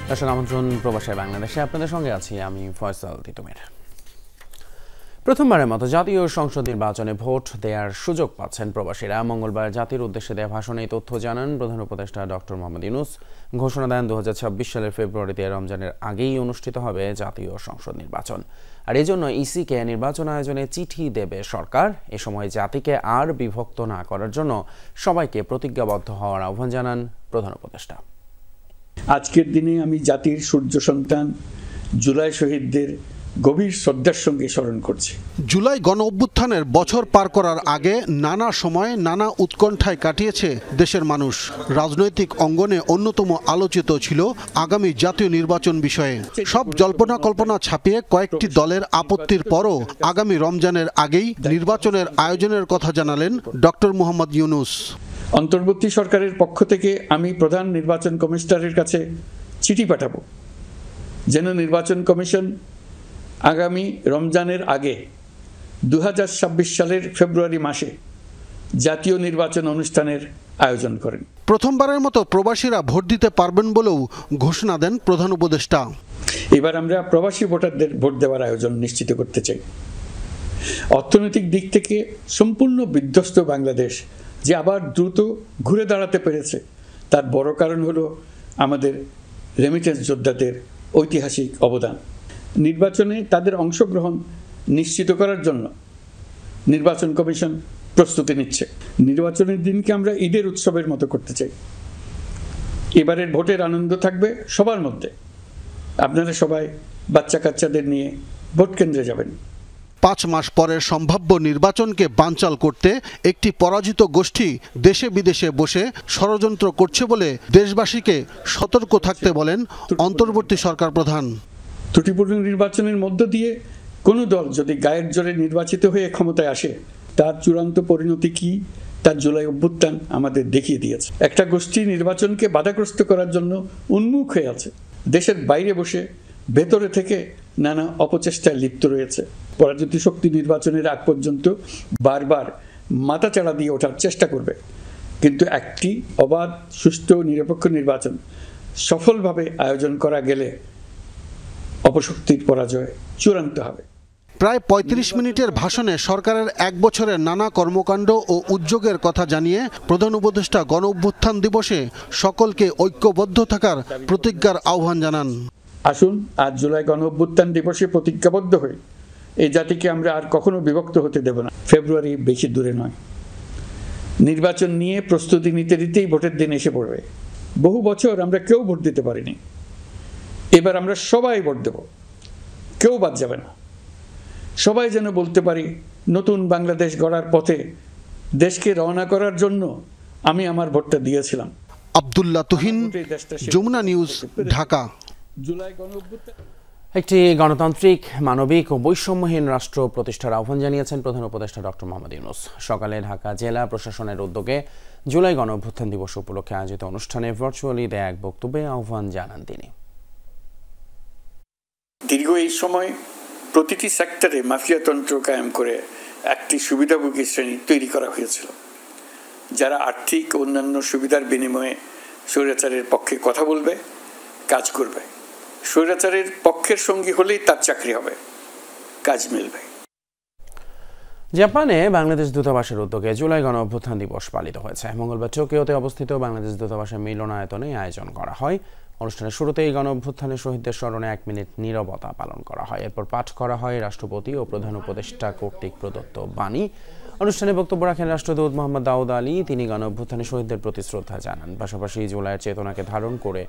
দর্শক আমন্ত্রণ প্রবাসী বাংলাদেশে, আপনাদের সঙ্গে আছি আমি ফয়সাল তিতুমির। প্রথমবারের মতো জাতীয় সংসদ নির্বাচনে ভোট দেওয়ার সুযোগ পাচ্ছেন প্রবাসীরা। মঙ্গলবার জাতির উদ্দেশ্যে দেওয়া ভাষণে এই তথ্য জানান প্রধান উপদেষ্টা ডক্টর মোহাম্মদ ইউনূস। ঘোষণা দেন 2026 সালের ফেব্রুয়ারিতে রমজানের আগেই অনুষ্ঠিত হবে জাতীয় সংসদ নির্বাচন, আর এজন্য ইসিকে নির্বাচন আয়োজনে চিঠি দেবে সরকার। এ সময় জাতিকে আর বিভক্ত না করার জন্য সবাইকে প্রতিজ্ঞাবদ্ধ হওয়ার আহ্বান জানান প্রধান উপদেষ্টা। আজকের দিনে আমি জাতির সূর্য সন্তান জুলাই শহীদদের গভীর শ্রদ্ধার সঙ্গে স্মরণ করছি। জুলাই গণ অভ্যুত্থানের বছর পার করার আগে নানা সময়ে নানা উৎকণ্ঠায় কাটিয়েছে দেশের মানুষ। রাজনৈতিক অঙ্গনে অন্যতম আলোচিত ছিল আগামী জাতীয় নির্বাচন বিষয়ে। সব জল্পনা কল্পনা ছাপিয়ে কয়েকটি দলের আপত্তির পরও আগামী রমজানের আগেই নির্বাচনের আয়োজনের কথা জানালেন ডক্টর মোহাম্মদ ইউনূস। অন্তর্বর্তী সরকারের পক্ষ থেকে আমি প্রধান নির্বাচন কমিশনারের কাছে চিঠি পাঠাবো যেন নির্বাচন কমিশন আগামী রমজানের আগে 2026 সালের ফেব্রুয়ারি মাসে জাতীয় নির্বাচন অনুষ্ঠানের আয়োজন করেন। প্রথমবারের মতো প্রবাসীরা ভোট দিতে পারবেন বলেও ঘোষণা দেন প্রধান উপদেষ্টা। এবার আমরা প্রবাসী ভোটারদের ভোট দেওয়ার আয়োজন নিশ্চিত করতে চাই। অর্থনৈতিক দিক থেকে সম্পূর্ণ বিধ্বস্ত বাংলাদেশ যে আবার দ্রুত ঘুরে দাঁড়াতে পেরেছে, তার বড় কারণ হলো আমাদের রেমিটেন্স যোদ্ধাদের ঐতিহাসিক অবদান। নির্বাচনে তাদের অংশগ্রহণ নিশ্চিত করার জন্য নির্বাচন কমিশন প্রস্তুতি নিচ্ছে। নির্বাচনের দিনকে আমরা ঈদের উৎসবের মতো করতে চাই। এবারের ভোটের আনন্দ থাকবে সবার মধ্যে। আপনারা সবাই বাচ্চা কাচ্চাদের নিয়ে ভোট কেন্দ্রে যাবেন। 5 মাস পরের সম্ভাব্য নির্বাচনকে বানচাল করতে একটি পরাজিত গোষ্ঠী দেশে বিদেশে বসে ষড়যন্ত্র করছে বলে দেশবাসীকে সতর্ক থাকতে বলেন অন্তর্বর্তী সরকার প্রধান। ত্রুটিপূর্ণ নির্বাচনের মধ্য দিয়ে কোনো দল যদি গায়ের জোরে নির্বাচিত হয়ে ক্ষমতায় আসে, তার চূড়ান্ত পরিণতি কি তার জুলাই অভ্যুত্থান আমাদের দেখিয়ে দিয়েছে। একটা গোষ্ঠী নির্বাচনকে বাধাগ্রস্ত করার জন্য উন্মুখ হয়ে আছে, দেশের বাইরে বসে ভেতরে থেকে নানা অপচেষ্টায় লিপ্ত রয়েছে। পরাজিত শক্তি নির্বাচনের আগ পর্যন্ত বারবার মাথাচাড়া দিয়ে ওঠার চেষ্টা করবে, কিন্তু একটি অবাধ, সুষ্ঠু, নিরপেক্ষ নির্বাচন সফলভাবে আয়োজন করা গেলে অপশক্তির পরাজয় চূড়ান্ত হবে। প্রায় 35 মিনিটের ভাষণে সরকারের 1 বছরের নানা কর্মকাণ্ড ও উদ্যোগের কথা জানিয়ে প্রধান উপদেষ্টা গণ অভ্যুত্থান দিবসে সকলকে ঐক্যবদ্ধ থাকার প্রতিজ্ঞার আহ্বান জানান। আসুন আজ জুলাই গণ অভ্যুত্থান দিবসে প্রতিজ্ঞাবদ্ধ হই, এই জাতিকে আমরা আর কখনো বিভক্ত হতে দেব না। ফেব্রুয়ারি বেশি দূরে নয়। নির্বাচন নিয়ে প্রস্তুতি নিতে নিতেই ভোটের দিন এসে পড়বে। বহু বছর আমরা কেউ ভোট দিতে পারিনি, এবার আমরা সবাই ভোট দেব, কেউ বাদ যাবে না। সবাই যেন বলতে পারি, নতুন বাংলাদেশ গড়ার পথে দেশকে রওনা করার জন্য আমি আমার ভোটটা দিয়েছিলাম। আব্দুল্লাহ তুহিন, যমুনা নিউজ, ঢাকা। জুলাই গণ অভ্যুত্থান একটি গণতান্ত্রিক, মানবিক ও বৈষম্যহীন রাষ্ট্র প্রতিষ্ঠার আহ্বান জানিয়েছেন প্রধান উপদেষ্টা ডক্টর মোহাম্মদ ইউনূস। সকালে ঢাকা জেলা প্রশাসনের উদ্যোগে জুলাই গণ অভ্যুত্থান দিবস উপলক্ষে আয়োজিত অনুষ্ঠানে ভার্চুয়ালি দেয়া এক বক্তব্যে আহ্বান জানান তিনি। দীর্ঘ এই সময় প্রতিটি সেক্টরে মাফিয়াতন্ত্র কায়েম করে একটি সুবিধাভোগী শ্রেণী তৈরি করা হয়েছিল, যারা আর্থিক ও অন্যান্য সুবিধার বিনিময়ে স্বৈরাচারের পক্ষে কথা বলবে, কাজ করবে। স্বৈরাচারের পক্ষের সঙ্গী হলেই তার চাকরি হবে, কাজ মিলবে। জাপানে বাংলাদেশ দূতাবাসের উদ্যোগে জুলাই গণ অভ্যুত্থান দিবস পালিত হয়েছে। মঙ্গলবার টোকিওতে অবস্থিত বাংলাদেশ দূতাবাসের মিলনায়তনে আয়োজন করা হয়। অনুষ্ঠানের শুরুতেই গণ অভ্যুত্থানের শহীদদের স্মরণে 1 মিনিট নীরবতা পালন করা হয়। এরপর পাঠ করা হয় রাষ্ট্রপতি ও প্রধান উপদেষ্টা কর্তৃক প্রদত্ত বাণী। অনুষ্ঠানে বক্তব্য রাখেন রাষ্ট্রদূত মোহাম্মদ দাউদ আলী। তিনি গণ অভ্যুত্থানের শহীদদের প্রতি শ্রদ্ধা জানান, পাশাপাশি জুলাইয়ের চেতনাকে ধারণ করে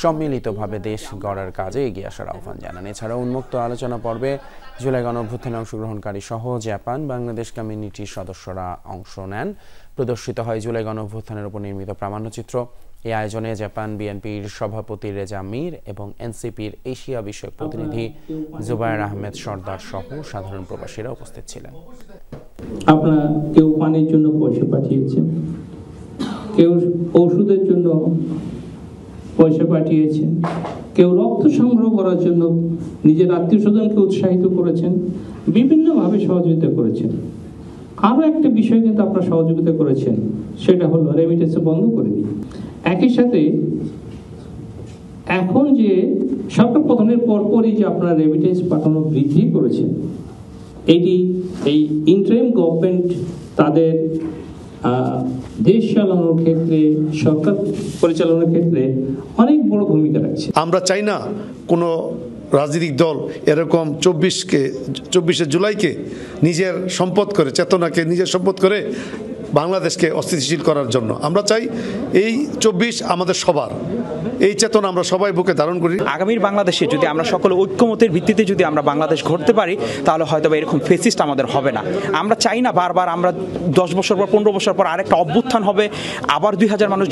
সম্মিলিতভাবে দেশ গড়ার কাজে এগিয়ে আসার আহ্বান জানান। এছাড়াও উন্মুক্ত আলোচনা পর্বে জুলাই গণ অভ্যুত্থানে অংশগ্রহণকারী সহ জাপান, বাংলাদেশ কমিউনিটির সদস্যরা অংশ নেন। প্রদর্শিত হয় জুলাই গণ অভ্যুত্থানের উপর নির্মিত প্রামাণ্যচিত্র। এই আয়োজনে জাপান বিএনপির সভাপতি রেজা মীর এবং এনসিপির এশিয়া বিষয়ক প্রতিনিধি জুবায়ের আহমেদ সর্দার সহ সাধারণ প্রবাসীরা উপস্থিত ছিলেন। আপনারা কেউ পানির জন্য পয়সা পাঠিয়েছেন, কেউ ওষুধের জন্য পয়সা পাঠিয়েছেন, কেউ রক্ত সংগ্রহ করার জন্য নিজের আত্মীয় স্বজনকে উৎসাহিত করেছেন, বিভিন্নভাবে সহযোগিতা করেছেন। আরও একটা বিষয় কিন্তু আপনারা সহযোগিতা করেছেন, সেটা হলো রেমিটেন্স বন্ধ করে দিই। একই সাথে এখন যে সরকার পতনের পরপরই যে আপনারা রেমিটেন্স পাঠানো বৃদ্ধি করেছেন, এই ইন্টারিম গভর্নমেন্ট তাদের দেশ চালানোর ক্ষেত্রে, সরকার পরিচালনার ক্ষেত্রে অনেক বড় ভূমিকা রাখছে। আমরা চাই না কোনো রাজনৈতিক দল এরকম 24শে জুলাইকে নিজের সম্পদ করে, চেতনাকে নিজের সম্পদ করে বাংলাদেশকে অস্থিতিশীল করার জন্য। আমরা চাই এই 24 আমাদের সবার, এই চেতনা আমরা সবাই বুকে ধারণ করি। আগামীর বাংলাদেশে যদি আমরা সকল ঐক্যমতের ভিত্তিতে যদি আমরা বাংলাদেশ গড়তে পারি, তাহলে হয়তো এরকম ফেসিস্ট আমাদের হবে না। আমরা চাই না বারবার আমরা 10 বছর পর 15 বছর পর আরেকটা অভ্যুত্থান হবে, আবার 2000 মানুষ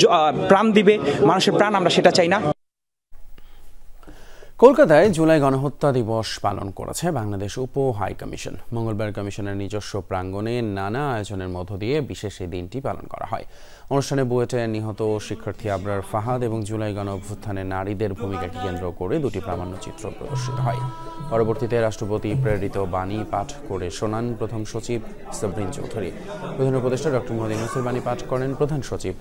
প্রাণ দিবে, মানুষের প্রাণ, আমরা সেটা চাই না। কলকাতায় জুলাই গণহত্যা দিবস পালন করেছে বাংলাদেশ উপ হাই কমিশন। মঙ্গলবার কমিশনের নিজস্ব প্রাঙ্গণে নানা আয়োজনের মধ্য দিয়ে বিশেষ এই দিনটি পালন করা হয়। অনুষ্ঠানে বুয়েটে নিহত শিক্ষার্থী আবরার ফাহাদ এবং জুলাই গণঅভ্যুত্থানে নারীদের ভূমিকাকে কেন্দ্র করে দুটি প্রামাণ্যচিত্র প্রদর্শিত হয়। পরবর্তীতে রাষ্ট্রপতি প্রেরিত বাণী পাঠ করে শোনান প্রথম সচিব সাবরিন চৌধুরী। প্রধান উপদেষ্টা ডক্টর মোহাম্মদ ইউনূসের বাণী পাঠ করেন প্রধান সচিব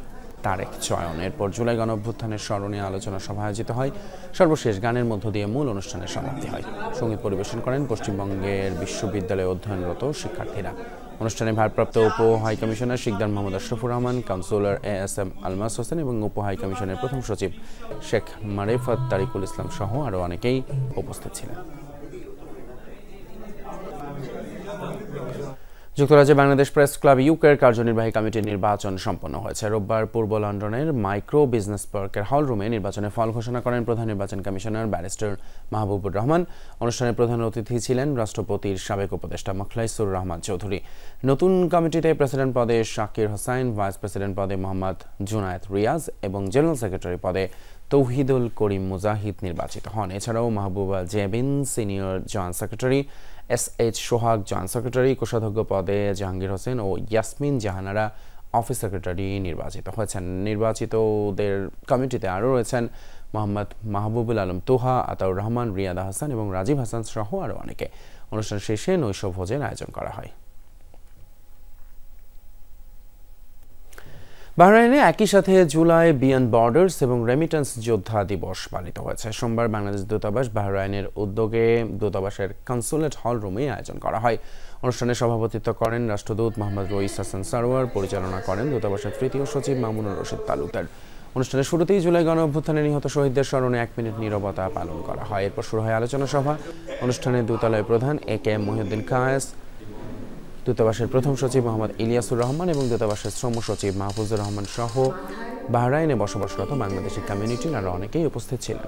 তারেক চয়ন। এরপর জুলাই গণঅভ্যুত্থানের স্মরণে আলোচনা সভা আয়োজিত হয়। সর্বশেষ গানের মধ্য দিয়ে মূল অনুষ্ঠানের সমাপ্তি হয়। সঙ্গীত পরিবেশন করেন পশ্চিমবঙ্গের বিশ্ববিদ্যালয়ে অধ্যয়নরত শিক্ষার্থীরা। অনুষ্ঠানে ভারপ্রাপ্ত উপ high commissioner Sikder Mohammad Ashrafur Rahman, councillor ASM Almas Hossain এবং উপ হাই কমিশনের প্রথম সচিব শেখ মারেফাত তারিকুল ইসলাম সহ আরও অনেকেই উপস্থিত ছিলেন। যুক্তরাজ্যে বাংলাদেশ প্রেস ক্লাব ইউকের কার্যনির্বাহী কমিটির নির্বাচন সম্পন্ন হয়েছে। রোববার পূর্ব লন্ডনের মাইক্রো বিজনেস পার্কের হল রুমে নির্বাচনের ফল ঘোষণা করেন প্রধান নির্বাচন কমিশনার ব্যারিস্টার মাহবুবুর রহমান। অনুষ্ঠানে প্রধান অতিথি ছিলেন রাষ্ট্রপতির সাবেক উপদেষ্টা মখলাইসুর রহমান চৌধুরী। নতুন কমিটিতে প্রেসিডেন্ট পদে শাকির হোসাইন, ভাইস প্রেসিডেন্ট পদে মোহাম্মদ জুনায়েদ রিয়াজ এবং জেনারেল সেক্রেটারি পদে তৌহিদুল করিম মুজাহিদ নির্বাচিত হন। এছাড়াও Mahbuba Jebin senior joint secretary, SH সোহাগ জয়েন্ট সেক্রেটারি, কোষাধ্যক্ষ পদে জাহাঙ্গীর হোসেন ও ইয়াসমিন জাহানারা অফিস সেক্রেটারি নির্বাচিত হয়েছেন। নির্বাচিতদের কমিটিতে আরও রয়েছেন মোহাম্মদ মাহবুবুল আলম তোহা, আতাউর রহমান, রিয়াদা হাসান এবং রাজীব হাসান সহ আরও অনেকে। অনুষ্ঠান শেষে নৈশভোজের আয়োজন করা হয়। বাহরাইনে একই সাথে জুলাই বিয়ন্ড বর্ডার্স এবং রেমিটেন্স যোদ্ধা দিবস পালিত হয়েছে। সোমবার বাংলাদেশ দূতাবাস বাহরাইনের উদ্যোগে দূতাবাসের কনসুলেট হল রুমে আয়োজন করা হয়। অনুষ্ঠানে সভাপতিত্ব করেন রাষ্ট্রদূত মোহাম্মদ রইস হাসান সারোয়ার, পরিচালনা করেন দূতাবাসের তৃতীয় সচিব মামুনুর রশিদ তালুকদার। অনুষ্ঠানের শুরুতেই জুলাই গণঅভ্যুত্থানে নিহত শহীদদের স্মরণে 1 মিনিট নীরবতা পালন করা হয়। এরপর শুরু হয় আলোচনা সভা। অনুষ্ঠানে দূতালয় প্রধান AK মহিউদ্দিন কায়েস, দূতাবাসের প্রথম সচিব মোহাম্মদ ইলিয়াসুর রহমান এবং দূতাবাসের শ্রম সচিব মাহফুজুর রহমান সহ বাহরাইনে বসবাসরত বাংলাদেশি কমিউনিটির আরও অনেকেই উপস্থিত ছিলেন।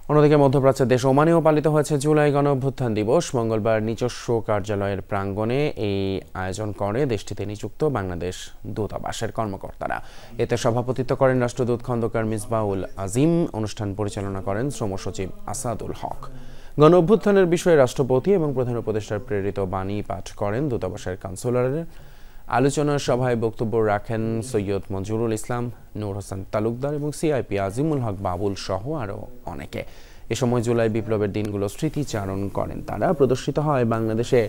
অন্যদিকে মধ্যপ্রাচ্যের দেশ ওমানেও পালিত হয়েছে জুলাই গণঅভ্যুত্থান দিবস। মঙ্গলবার নিজস্ব কার্যালয়ের প্রাঙ্গণে এই আয়োজন করে দেশটিতে নিযুক্ত বাংলাদেশ দূতাবাসের কর্মকর্তারা। এতে সভাপতিত্ব করেন রাষ্ট্রদূত খন্দকার মিসবাউল আজিম। অনুষ্ঠান পরিচালনা করেন শ্রম সচিব আসাদুল হক। গণঅভ্যুত্থানের বিষয়ে রাষ্ট্রপতি এবং প্রধান উপদেষ্টার প্রেরিত বাণী পাঠ করেন দূতাবাসের কাউন্সিলরের। আলোচনা সভায় বক্তব্য রাখেন সৈয়দ মঞ্জুরুল ইসলাম, নূর হোসেন তালুকদার এবং CIP আজিমুল হক বাবুল সহ আরও অনেকে। এ সময় জুলাই বিপ্লবের দিনগুলো স্মৃতিচারণ করেন তারা। প্রদর্শিত হয় বাংলাদেশে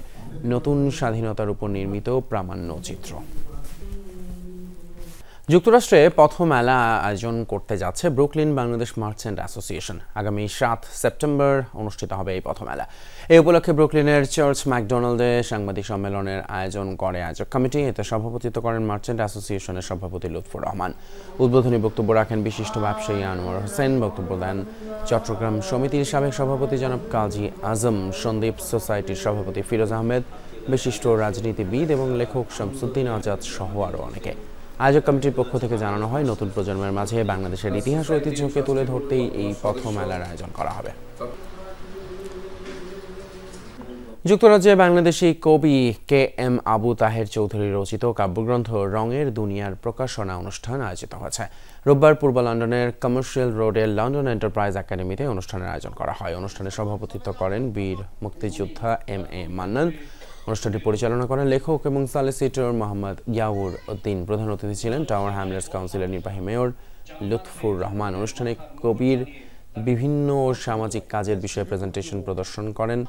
নতুন স্বাধীনতার উপর নির্মিত প্রামাণ্যচিত্র। যুক্তরাষ্ট্রে পথমেলা আয়োজন করতে যাচ্ছে ব্রুকলিন বাংলাদেশ মার্চেন্ট অ্যাসোসিয়েশন। আগামী 7 সেপ্টেম্বর অনুষ্ঠিত হবে এই পথমেলা। এই উপলক্ষে ব্রুকলিনের চার্চ ম্যাকডোনাল্ডে সাংবাদিক সম্মেলনের আয়োজন করে আয়োজক কমিটি। এতে সভাপতিত্ব করেন মার্চেন্ট অ্যাসোসিয়েশনের সভাপতি লুৎফর রহমান। উদ্বোধনী বক্তব্য রাখেন বিশিষ্ট ব্যবসায়ী আনোয়ার হোসেন। বক্তব্য দেন চট্টগ্রাম সমিতির সাবেক সভাপতি জনাব কাজী আজম, সন্দীপ সোসাইটির সভাপতি ফিরোজ আহমেদ, বিশিষ্ট রাজনীতিবিদ এবং লেখক শামসুদ্দিন আজাদ সহ আরও অনেকে। আয়োজক কমিটির পক্ষ থেকে জানানো হয়, নতুন প্রজন্মের মাঝে বাংলাদেশের ইতিহাস ও ঐতিহ্যকে তুলে ধরতেই এই পথমেলার আয়োজন করা হবে। যুক্তরাজ্যে বাংলাদেশি কবি KM আবু তাহের চৌধুরী রচিত কাব্যগ্রন্থ রঙের দুনিয়ার প্রকাশনা অনুষ্ঠান আয়োজিত হয়েছে। রোববার পূর্ব লন্ডনের কমার্শিয়াল রোডের লন্ডন এন্টারপ্রাইজ একাডেমিতে অনুষ্ঠানের আয়োজন করা হয়। অনুষ্ঠানে সভাপতিত্ব করেন বীর মুক্তিযোদ্ধা MA মান্নান। অনুষ্ঠানটি পরিচালনা করেন লেখক এবং সলিসিটর মোহাম্মদ ইয়াউর উদ্দিন। প্রধান অতিথি ছিলেন টাওয়ার হ্যামলেটস কাউন্সিলের নির্বাহী মেয়র লুৎফুর রহমান। অনুষ্ঠানে কবির বিভিন্ন সামাজিক কাজের বিষয়ে প্রেজেন্টেশন প্রদর্শন করেন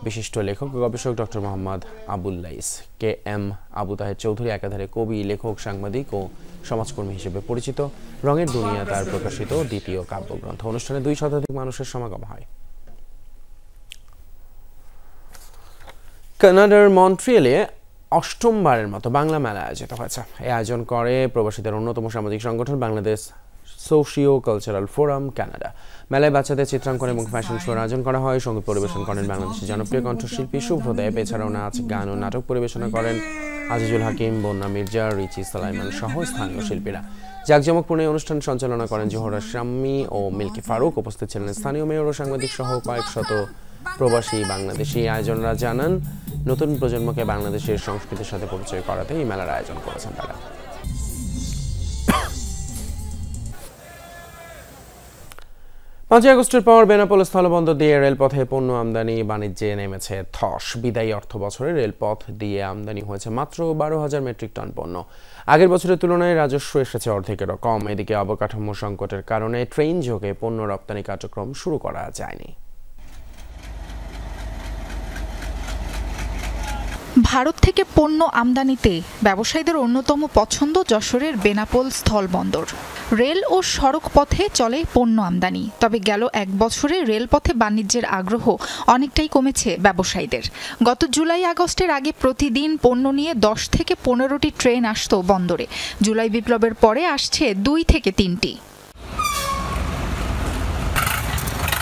বিশিষ্ট লেখক ও গবেষক doctor Mohammad Abul Lais. K M Abu Taher Chowdhury একাধারে কবি, লেখক, সাংবাদিক ও সমাজকর্মী হিসেবে পরিচিত। রঙের দুনিয়া তার প্রকাশিত দ্বিতীয় কাব্যগ্রন্থ। অনুষ্ঠানে 2 শতাধিক মানুষের সমাগম হয়। কানাডার মন্ট্রিয়েলে 8মবারের মতো বাংলা মেলা আয়োজিত হয়েছে। এই আয়োজন করে প্রবাসীদের অন্যতম সামাজিক সংগঠন Bangladesh socio cultural forum Canada. মেলায় বাচ্চাদের চিত্রাঙ্কন এবং ফ্যাশন শোর আয়োজন করা হয়। সঙ্গীত পরিবেশন করেন বাংলাদেশের জনপ্রিয় কণ্ঠশিল্পী শুভদেব। এছাড়াও নাচ, গান ও নাটক পরিবেশনা করেন আজিজুল হাকিম, বন্যা মির্জা, রিচি সালাইমান সহ স্থানীয় শিল্পীরা। জাঁকজমকপূর্ণ অনুষ্ঠান সঞ্চালনা করেন জোহরা শাম্মী ও মিল্কি ফারুক। উপস্থিত ছিলেন স্থানীয় মেয়র ও সাংবাদিক সহ কয়েক শত প্রবাসী বাংলাদেশি। আয়োজনরা জানান, নতুন প্রজন্মকে বাংলাদেশের সংস্কৃতির সাথে পরিচয় করাতে এই মেলার আয়োজন করেছেন তারা। 5 আগস্টের পর বেনাপোল স্থলবন্দর দিয়ে রেলপথে পণ্য আমদানি বাণিজ্যে নেমেছে ধস। বিদায়ী অর্থ বছরে রেলপথ দিয়ে আমদানি হয়েছে মাত্র 12,000 মেট্রিক টন পণ্য। আগের বছরের তুলনায় রাজস্ব এসেছে অর্ধেকেরও কম। এদিকে অবকাঠামো সংকটের কারণে ট্রেন যোগে পণ্য রপ্তানি কার্যক্রম শুরু করা যায়নি। ভারত থেকে পণ্য আমদানিতে ব্যবসায়ীদের অন্যতম পছন্দ যশোরের বেনাপোল স্থলবন্দর। রেল ও সড়ক পথে চলে পণ্য আমদানি। তবে গেল 1 বছরে রেলপথে বাণিজ্যের আগ্রহ অনেকটাই কমেছে ব্যবসায়ীদের। গত জুলাই আগস্টের আগে প্রতিদিন পণ্য নিয়ে 10 থেকে 15টি ট্রেন আসতো বন্দরে। জুলাই বিপ্লবের পরে আসছে 2 থেকে 3টি।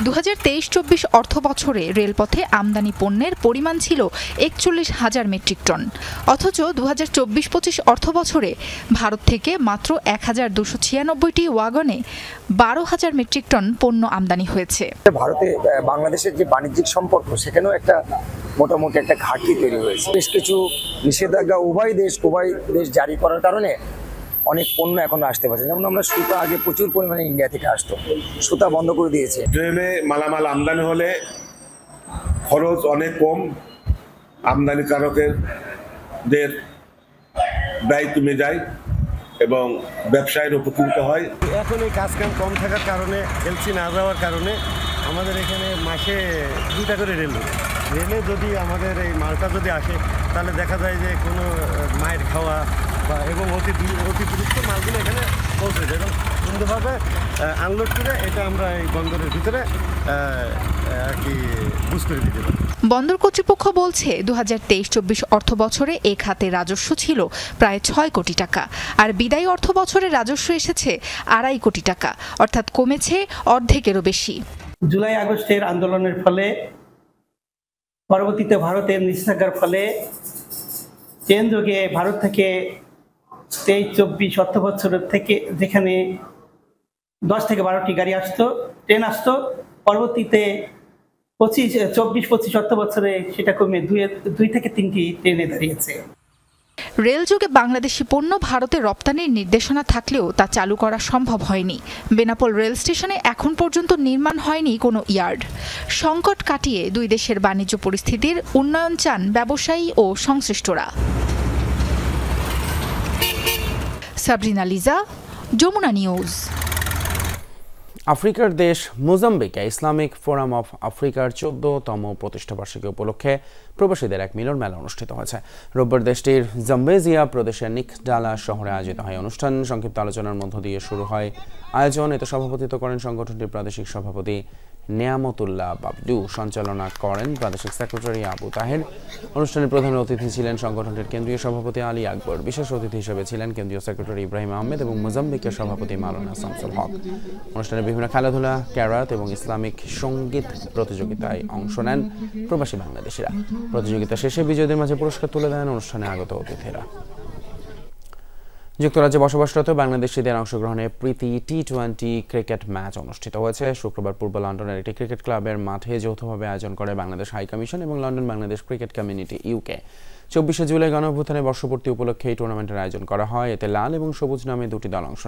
2023-24 অর্থ বছরে রেলপথে আমদানি পণ্যের পরিমাণ ছিল 41,000 মেট্রিক টন। অথচ 2024-25 অর্থ বছরে ভারত থেকে মাত্র 1,296টি ওয়াগনে 12,000 মেট্রিক টন পণ্য আমদানি হয়েছে। ভারতে বাংলাদেশের যে বাণিজ্যিক সম্পর্ক, সেখানেও একটা মোটামুটি একটা ঘাটতি তৈরি হয়েছে। বেশ কিছু নিষেধাজ্ঞা উভয় দেশ জারি করার কারণে অনেক পণ্য এখন আসতে পারছে। যেমন আমরা সুতা আগে প্রচুর পরিমাণে ইন্ডিয়া থেকে আসতো, সুতা বন্ধ করে দিয়েছে। ট্রেনে মালামাল আমদানি হলে খরচ অনেক কম, আমদানিকারকদের ব্যয় কমে যায় এবং ব্যবসায়ের উপকৃত হয়। এখন এই কাজকাম কম থাকার কারণে, এলসি না যাওয়ার কারণে আমাদের এখানে মাসে 2টা করে রেলে যদি আমাদের এই মালটা যদি আসে, তাহলে দেখা যায় যে কোনো মায়ের খাওয়া এবং অতিরিক্ত মালগুলো এখানে পৌঁছে যায় এবং সুন্দরভাবে আনলোড করে এটা আমরা এই বন্দরের ভিতরে আর কি বুঝ করে দিতে পারি। বন্দর কর্তৃপক্ষ বলছে 2023-24 অর্থ বছরে এ খাতে রাজস্ব ছিল প্রায় 6 কোটি টাকা, আর বিদায়ী অর্থ বছরে রাজস্ব এসেছে 2.5 কোটি টাকা, অর্থাৎ কমেছে অর্ধেকেরও বেশি। জুলাই আগস্টের আন্দোলনের ফলে, পরবর্তীতে ভারতের নিষেধাজ্ঞার ফলে ট্রেন যোগে ভারত থেকে 23-24 অর্থ বছরের থেকে যেখানে 10 থেকে 12টি গাড়ি আসতো, ট্রেন আসতো, পরবর্তীতে 24-25 অর্থ বছরে সেটা কমে 2 থেকে 3টি ট্রেনে দাঁড়িয়েছে। রেলযোগে বাংলাদেশি পণ্য ভারতে রপ্তানির নির্দেশনা থাকলেও তা চালু করা সম্ভব হয়নি। বেনাপোল রেল স্টেশনে এখন পর্যন্ত নির্মাণ হয়নি কোনো ইয়ার্ড। সংকট কাটিয়ে 2 দেশের বাণিজ্য পরিস্থিতির উন্নয়ন চান ব্যবসায়ী ও সংশ্লিষ্টরা। সাবরিনা লিজা, যমুনা নিউজ। আফ্রিকার দেশ মোজাম্বিকে ইসলামিক ফোরাম অফ আফ্রিকার 14তম প্রতিষ্ঠাবার্ষিকী উপলক্ষে প্রবাসীদের এক মিলন মেলা অনুষ্ঠিত হয়েছে। রোববার দেশটির জাম্বেজিয়া প্রদেশের নিকডালা শহরে আয়োজিত হয় অনুষ্ঠান। সংক্ষিপ্ত আলোচনার মধ্য দিয়ে শুরু হয় আয়োজন। এতে সভাপতিত্ব করেন সংগঠনটির প্রাদেশিক সভাপতি নেয়ামতুল্লাহ বাবদু। সঞ্চালনা করেন প্রাদেশিক সেক্রেটারি আবু তাহের। অনুষ্ঠানে প্রধান অতিথি ছিলেন সংগঠনটির কেন্দ্রীয় সভাপতি আলী আকবর। বিশেষ অতিথি হিসেবে ছিলেন কেন্দ্রীয় সেক্রেটারি ইব্রাহিম আহমেদ এবং মোজাম্বিকের সভাপতি মাওলানা শামসুল হক। অনুষ্ঠানে বিভিন্ন খেলাধুলা, ক্যারাত এবং ইসলামিক সঙ্গীত প্রতিযোগিতায় অংশ নেন প্রবাসী বাংলাদেশিরা। প্রতিযোগিতা শেষে বিজয়ীদের মাঝে পুরস্কার তুলে দেন অনুষ্ঠানে আগত অতিথিরা। যুক্তরাজ্যে বসবাসরত বাংলাদেশিদের অংশগ্রহণে প্রীতি টি-20 ক্রিকেট ম্যাচ অনুষ্ঠিত হয়েছে। শুক্রবার পূর্ব লন্ডনের একটি ক্রিকেট ক্লাবের মাঠে যৌথভাবে আয়োজন করে বাংলাদেশ হাই কমিশন এবং London Bangladesh cricket community UK. 24শে জুলাই গণঅভ্যুত্থানের বর্ষপূর্তি উপলক্ষে এই টুর্নামেন্টের আয়োজন করা হয়। এতে লাল এবং সবুজ নামে 2টি দল অংশ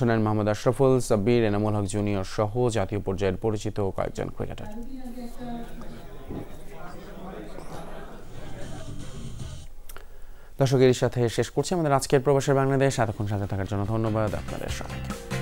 নেন মোহাম্মদ আশরাফুল, সাব্বির, এনামুল হক জুনিয়র সহ জাতীয় পর্যায়ের পরিচিত কয়েকজন ক্রিকেটার। দর্শকের সাথে শেষ করছি আমাদের আজকের প্রবাসের বাংলাদেশ। এতক্ষণ সাথে থাকার জন্য ধন্যবাদ আপনাদের সবাইকে।